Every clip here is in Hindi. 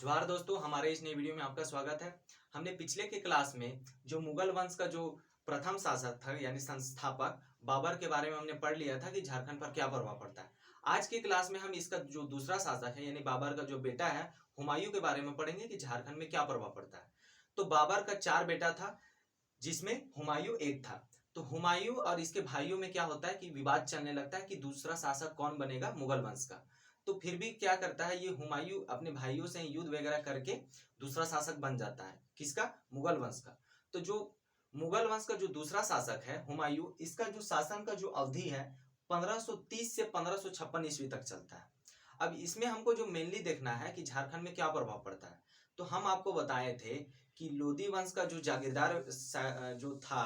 जोहार दोस्तों, हमारे इस नई वीडियो में आपका स्वागत है। हमने पिछले के क्लास में जो मुगल वंश का जो प्रथम शासक था यानी संस्थापक बाबर के बारे में हमने पढ़ लिया था कि झारखंड पर क्या प्रभाव पड़ता है। आज की क्लास में हम इसका जो दूसरा शासक है यानी बाबर का जो बेटा है हुमायूं के बारे में पढ़ेंगे कि झारखंड में क्या प्रभाव पड़ता है। तो बाबर का 4 बेटा था जिसमें हुमायूं एक था। तो हुमायूं और इसके भाइयों में क्या होता है कि विवाद चलने लगता है कि दूसरा शासक कौन बनेगा मुगल वंश का। तो फिर भी क्या करता है ये हुमायूं अपने भाइयों से युद्ध वगैरह करके दूसरा शासक बन जाता है। किसका? मुगल वंश का। तो जो मुगल वंश का जो दूसरा शासक है हुमायूं, इसका जो शासन का जो अवधि है 1530 से 1556 ईस्वी तक चलता है। अब इसमें हमको जो मेनली देखना है कि झारखंड में क्या प्रभाव पड़ता है। तो हम आपको बताए थे कि लोधी वंश का जो जागीरदार जो था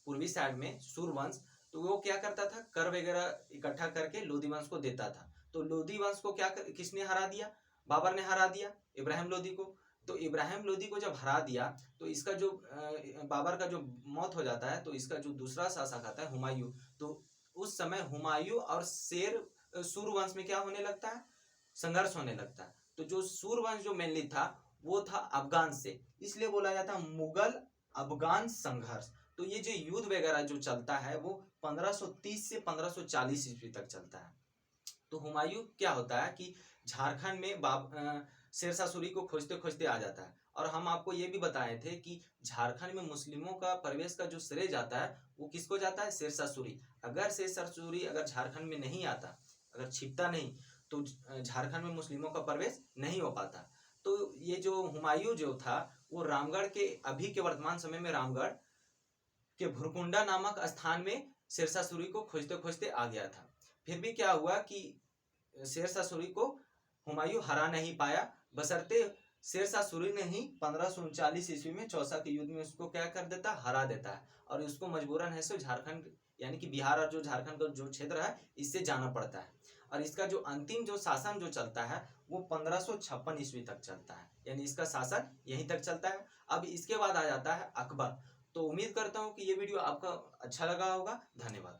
पूर्वी साइड में सूरवंश, तो वो क्या करता था, कर वगैरह इकट्ठा करके लोधी वंश को देता था। तो लोधी वंश को किसने हरा दिया? बाबर ने हरा दिया इब्राहिम लोधी को। तो इब्राहिम लोधी को जब हरा दिया तो इसका जो बाबर का जो मौत हो जाता है तो इसका जो दूसरा शासक आता है हुमायूं। तो उस समय हुमायूं और सूरवंश में क्या होने लगता है? संघर्ष होने लगता है। तो जो सूरवंश जो मेनली था वो था अफगान से, इसलिए बोला जाता है मुगल अफगान संघर्ष। तो ये जो युद्ध वगैरह जो चलता है वो 1530 से 1540 ईस्वी तक चलता है। तो हुमायूं क्या होता है कि झारखंड में शेरशाह सूरी को खोजते खोजते आ जाता है। और हम आपको ये भी बताए थे कि झारखंड में मुस्लिमों का प्रवेश का जो श्रेय जाता है वो किसको जाता है? शेरशाह सूरी। अगर शेरशाह सूरी अगर झारखंड में नहीं आता, अगर छिपता नहीं, तो झारखंड में मुस्लिमों का प्रवेश नहीं हो पाता। तो ये जो हुमायूं जो था वो रामगढ़ के, अभी के वर्तमान समय में रामगढ़ के भुरकुंडा नामक स्थान में शेरशाह सूरी को खोजते खोजते आ गया था। फिर भी क्या हुआ कि शेरशाह सूरी को हुमायूं हरा नहीं पाया, बशर्ते शेरशाह सूरी ने ही 1539 ईस्वी में चौसा के युद्ध में उसको क्या कर देता, हरा देता है। और उसको मजबूरन है सो झारखंड यानी कि बिहार और जो झारखंड का जो क्षेत्र है इससे जाना पड़ता है। और इसका जो अंतिम जो शासन जो चलता है वो 1556 ईस्वी तक चलता है, यानी इसका शासन यहीं तक चलता है। अब इसके बाद आ जाता है अकबर। तो उम्मीद करता हूँ कि ये वीडियो आपका अच्छा लगा होगा। धन्यवाद।